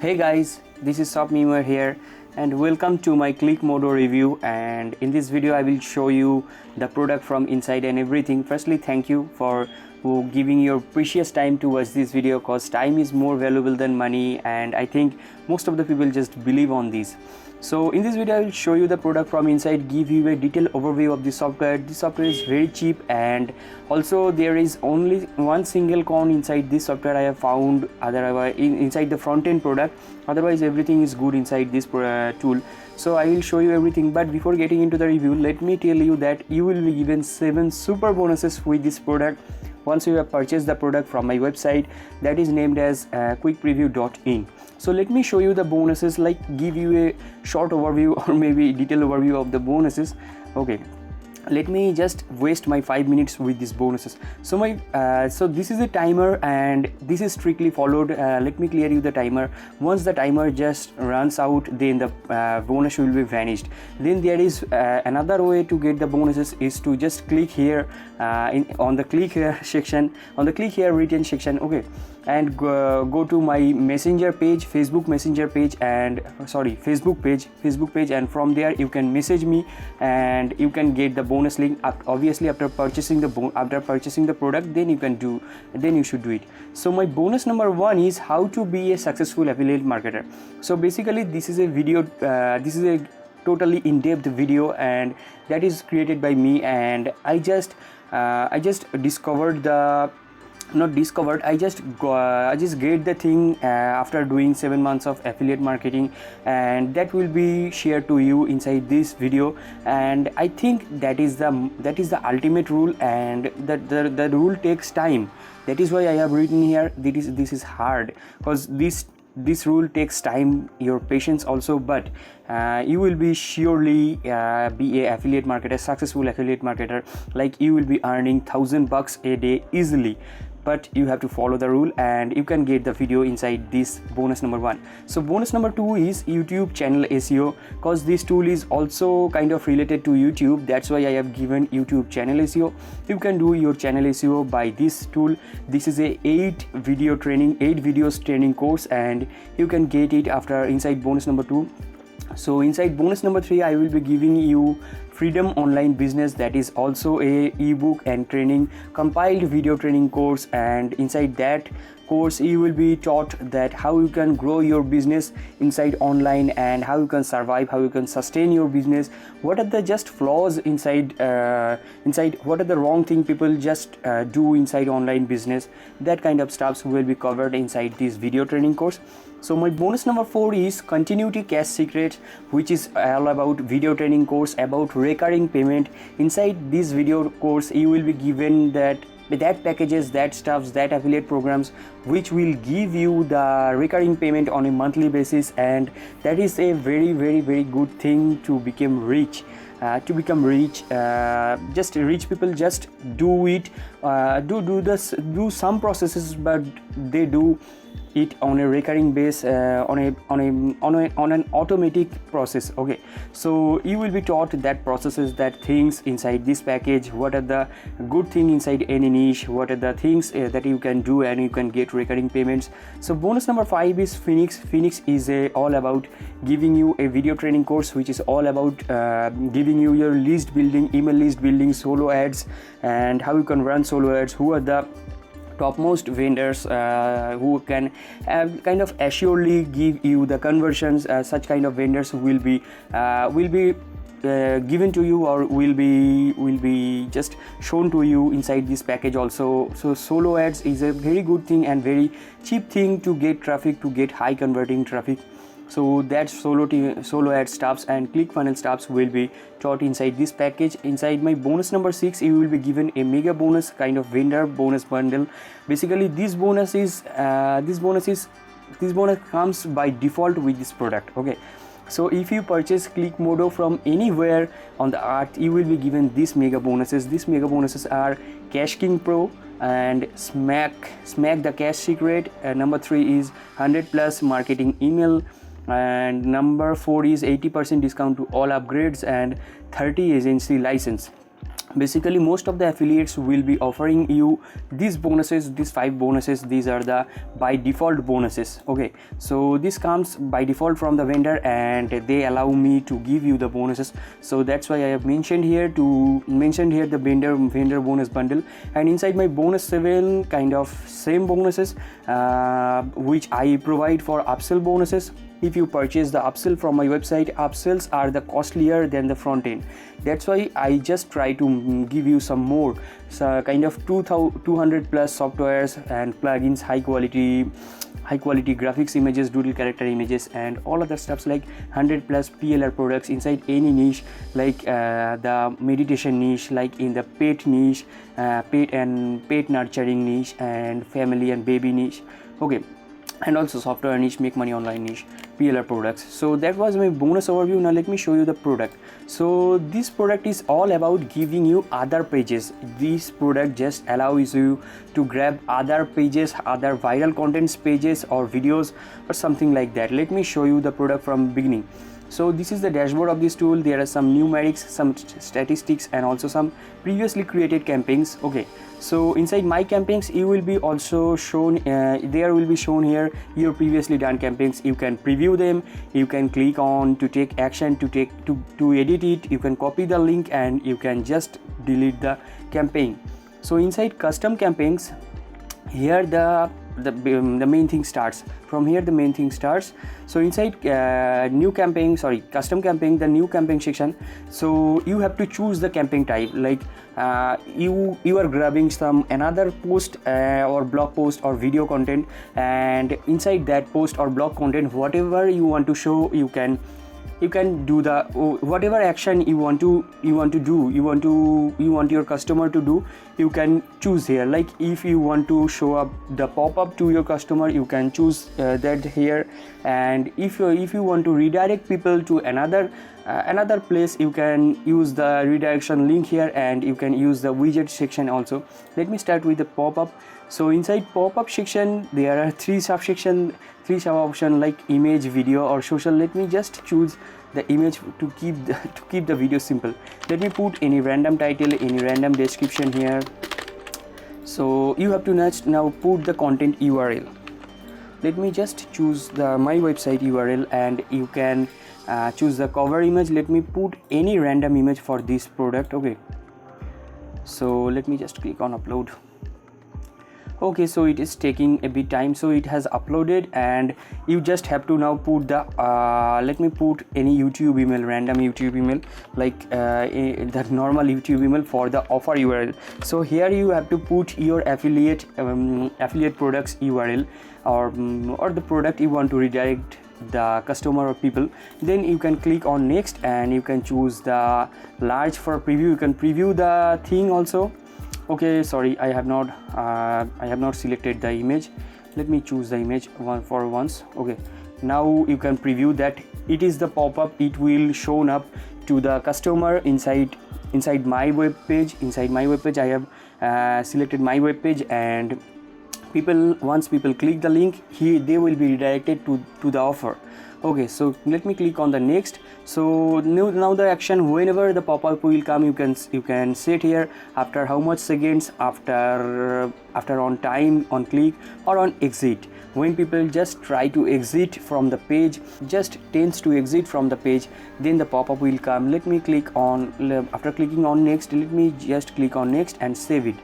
Hey guys, this is Sop Memer here and welcome to my ClickModo review. And in this video I will show you the product from inside and everything. Firstly, thank you for giving your precious time to watch this video, cause time is more valuable than money, and I think most of the people just believe on this. So in this video I will show you the product from inside, give you a detailed overview of the software. This software is very cheap, and also there is only one single con inside this software I have found, otherwise inside the front end product. Otherwise everything is good inside this tool. So I will show you everything, but before getting into the review, let me tell you that you will be given 7 super bonuses with this product once you have purchased the product from my website that is named as quickpreview.in. So let me show you the bonuses, like give you a short overview or maybe detailed overview of the bonuses. Okay, let me just waste my 5 minutes with these bonuses. So so this is a timer and this is strictly followed. Let me clear you the timer. Once the timer just runs out, then the bonus will be vanished. Then there is another way to get the bonuses is to just click here on the click here section, on the click here written section. Okay, and go to my messenger page, Facebook messenger page, and Facebook page, and from there you can message me and you can get the bonus link. Obviously after purchasing the product, then you should do it. So my bonus number 1 is how to be a successful affiliate marketer. So basically this is a video, this is a totally in-depth video, and that is created by me, and I just discovered the I just get the thing after doing 7 months of affiliate marketing, and that will be shared to you inside this video. And I think that is the ultimate rule, and that the rule takes time. That is why I have written here this is hard, because this rule takes time, your patience also, but you will be surely be a affiliate marketer, successful affiliate marketer. Like you will be earning $1,000 a day easily, but you have to follow the rule, and you can get the video inside this bonus number 1. So bonus number 2 is YouTube channel SEO, because this tool is also kind of related to YouTube. That's why I have given YouTube channel SEO. You can do your channel SEO by this tool. This is a 8 videos training course, and you can get it after inside bonus number 2. So inside bonus number 3 I will be giving you Freedom Online Business, that is also a ebook and training compiled video training course, and inside that course you will be taught that how you can grow your business inside online, and how you can survive, how you can sustain your business, what are the just flaws inside what are the wrong thing people just do inside online business. That kind of stuffs will be covered inside this video training course. So my bonus number 4 is Continuity Cash Secrets, which is all about video training course about recurring payment. Inside this video course you will be given that packages, that stuffs, that affiliate programs which will give you the recurring payment on a monthly basis, and that is a very good thing to become rich. Just rich people just do it, do some processes, but they do it on a recurring base, on an automatic process. Okay, so you will be taught that processes, that things inside this package, what are the good thing inside any niche, what are the things that you can do and you can get recurring payments. So bonus number 5 is Phoenix. Phoenix is all about giving you a video training course which is all about giving you your list building, email list building, solo ads, and how you can run solo ads, who are the topmost vendors who can kind of assuredly give you the conversions. Such kind of vendors will be given to you, or will be just shown to you inside this package also. So solo ads is a very good thing and very cheap thing to get traffic, to get high converting traffic. So that solo ad stuffs and ClickFunnels stuffs will be taught inside this package. Inside my bonus number 6 you will be given a mega bonus kind of vendor bonus bundle. Basically this bonus comes by default with this product. Okay, so if you purchase ClickModo from anywhere on the earth, you will be given these mega bonuses. These mega bonuses are Cash King Pro and Smack the Cash Secret. Number 3 is 100+ marketing email, and number 4 is 80% discount to all upgrades and 30 agency license. basically most of the affiliates will be offering you these bonuses, these 5 bonuses. These are the by default bonuses. Okay, so this comes by default from the vendor and they allow me to give you the bonuses. So that's why I have mentioned here the vendor bonus bundle, and inside my bonus 7 kind of same bonuses which I provide for upsell bonuses. If you purchase the upsell from my website, upsells are the costlier than the front end. That's why I just try to give you some more, so kind of 200 plus softwares and plugins, high quality graphics, images, doodle character images, and all other stuffs like 100 plus PLR products inside any niche, like the meditation niche, like in the pet niche, pet nurturing niche, and family and baby niche. Okay, and also software niche, make money online niche, PLR products. So that was my bonus overview. Now let me show you the product. So this product is all about giving you other pages. This product just allows you to grab other pages, other viral contents pages or videos or something like that. Let me show you the product from beginning. So this is the dashboard of this tool. There are some numerics, some statistics, and also some previously created campaigns. Okay, so inside my campaigns you will be also shown there will be shown here your previously done campaigns. You can preview them, you can click on to take action, to edit it, you can copy the link, and you can just delete the campaign. So inside custom campaigns, here the main thing starts. From here the main thing starts. So inside custom campaign, the new campaign section, so you have to choose the campaign type. Like you are grabbing some another post or blog post or video content, and inside that post or blog content, whatever you want to show, you can do the whatever action you want your customer to do, you can choose here. Like if you want to show up the pop-up to your customer, you can choose that here. And if you want to redirect people to another place, you can use the redirection link here, and you can use the widget section also. Let me start with the pop-up. So inside pop-up section there are 3 suboptions like image, video, or social. Let me just choose the image to keep the video simple. Let me put any random title, any random description here. So you have to now put the content URL. Let me just choose my website URL, and you can choose the cover image. Let me put any random image for this product. Okay, so let me just click on upload. Okay, so it is taking a bit time, so it has uploaded, and you just have to now put the let me put any YouTube email, random YouTube email, like the normal YouTube email for the offer URL. So here you have to put your affiliate products URL, or the product you want to redirect the customer or people. Then you can click on next, and you can choose the large for preview. You can preview the thing also. Okay, sorry, I have not selected the image. Let me choose the image for once. Okay, now you can preview that. It is the pop-up, it will shown up to the customer inside my web page. Inside my web page I have selected my web page, and once people click the link, they will be redirected to the offer. Okay, so let me click on the next. So now the action, whenever the pop-up will come, you can set here after how much seconds, after on time, on click, or on exit. When people just try to exit from the page, just tends to exit from the page, then the pop-up will come. Let me click on, after clicking on next, let me just click on next and save it.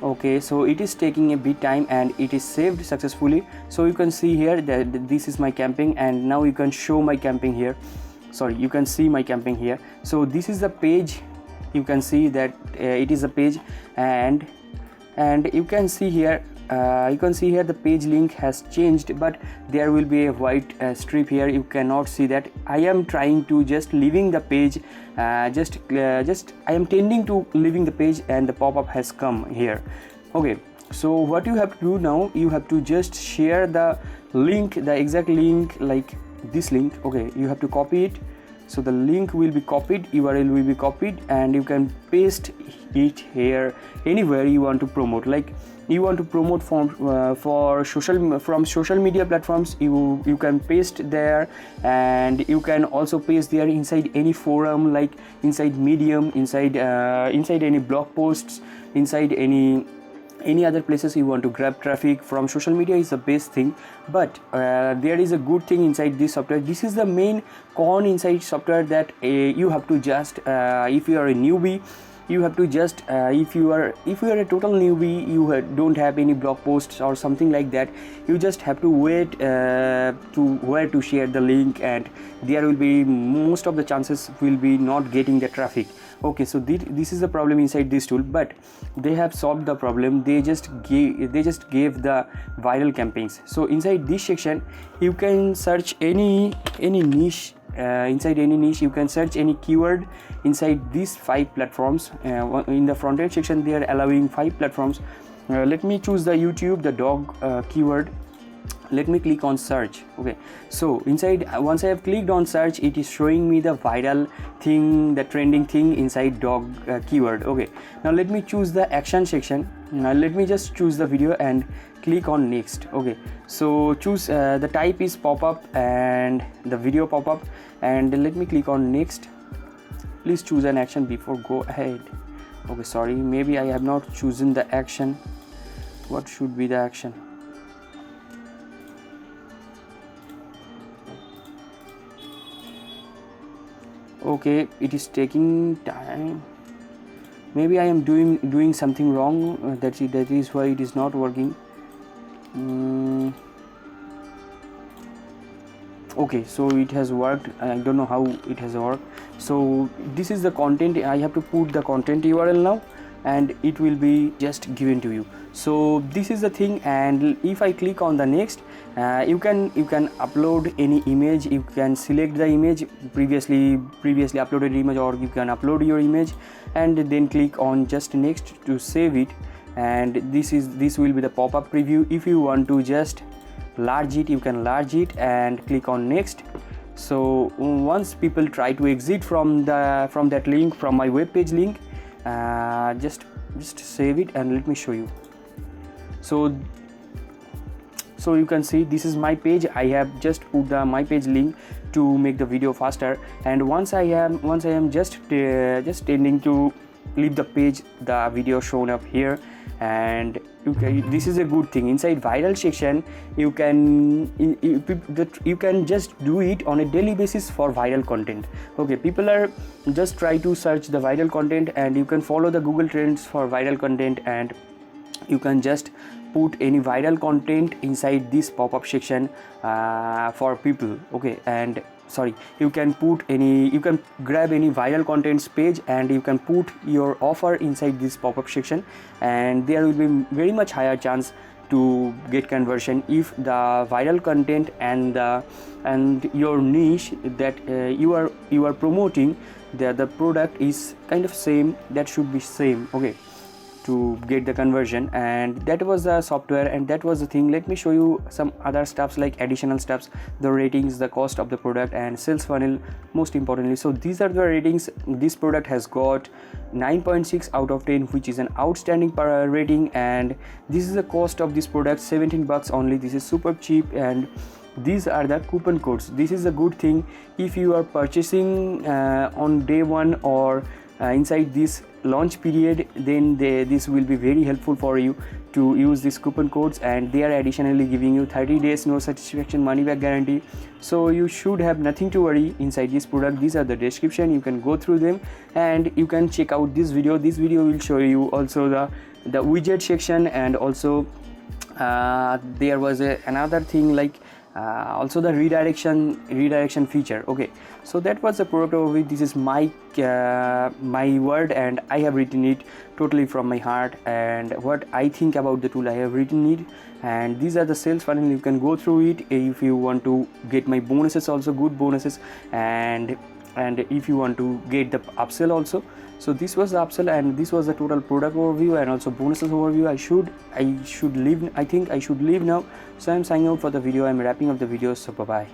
Okay, so it is taking a bit time, and it is saved successfully. So you can see here that this is my campaign, and now you can show my campaign here. Sorry, you can see my campaign here. So this is the page. You can see that it is a page, and you can see here the page link has changed, but there will be a white strip here. You cannot see that. I am trying to just leaving the page, I am tending to leaving the page, and the pop-up has come here. Okay, so what you have to do now, you have to just share the link, the exact link, like this link. Okay, you have to copy it. So the link will be copied, URL will be copied, and you can paste it here anywhere you want to promote. Like you want to promote from social media platforms, you can paste there, and you can also paste there inside any forum, like inside Medium, inside any blog posts, inside any other places you want to grab traffic from. Social media is the best thing, but there is a good thing inside this software. This is the main con inside software, that you have to just if you are a newbie, you have to just if you are a total newbie, you don't have any blog posts or something like that, you just have to wait to where to share the link, and there will be most of the chances will be not getting the traffic. Okay, so this is the problem inside this tool, but they have solved the problem. They just gave the viral campaigns. So inside this section you can search any niche. Inside any niche you can search any keyword inside these 5 platforms. In the front end section they are allowing 5 platforms. Let me choose the YouTube, the dog keyword. Let me click on search. Okay, so inside, once I have clicked on search, it is showing me the viral thing, the trending thing inside dog keyword. Okay, now let me choose the action section. Now let me just choose the video and click on next. Okay, so choose the type is pop-up and the video pop-up, and let me click on next. Please choose an action before go ahead. Okay, sorry, maybe I have not chosen the action. What should be the action? Okay, it is taking time. Maybe I am doing something wrong. That is why it is not working. Okay, so it has worked. I don't know how it has worked. So this is the content. I have to put the content URL now, and it will be just given to you. So this is the thing, and if I click on the next, you can upload any image. You can select the image, previously uploaded image, or you can upload your image and then click on just next to save it. And this will be the pop-up preview. If you want to just large it, you can large it and click on next. So once people try to exit from that link, from my web page link, just save it and let me show you. So you can see this is my page. I have just put the my page link to make the video faster, and once I am just tending to leave the page, the video shown up here. And this is a good thing. Inside viral section you can just do it on a daily basis for viral content. Okay, people are just try to search the viral content, and you can follow the Google Trends for viral content, and you can just put any viral content inside this pop-up section for people. Okay, and sorry, you can grab any viral contents page, and you can put your offer inside this pop-up section, and there will be very much higher chance to get conversion if the viral content and your niche that you are promoting, the product is kind of same. That should be same. Okay, to get the conversion. And that was the software, and that was the thing. Let me show you some other stuffs, like additional stuffs, the ratings, the cost of the product, and sales funnel most importantly. So these are the ratings. This product has got 9.6 out of 10, which is an outstanding rating, and this is the cost of this product, $17 only. This is super cheap, and these are the coupon codes. This is a good thing if you are purchasing on day one or inside this launch period, then this will be very helpful for you to use these coupon codes, and they are additionally giving you 30 days no satisfaction money back guarantee. So you should have nothing to worry inside this product. These are the description. You can go through them, and you can check out this video. This video will show you also the widget section, and also there was another thing like also the redirection feature. Okay, so that was the product overview. This is my word, and I have written it totally from my heart, and what I think about the tool I have written it. And these are the sales funnel. You can go through it if you want to get my bonuses, also good bonuses, and if you want to get the upsell also. So this was the upsell, and this was the total product overview and also bonuses overview. I should leave. I think I should leave now. So I'm signing out for the video. I'm wrapping up the video. So bye bye.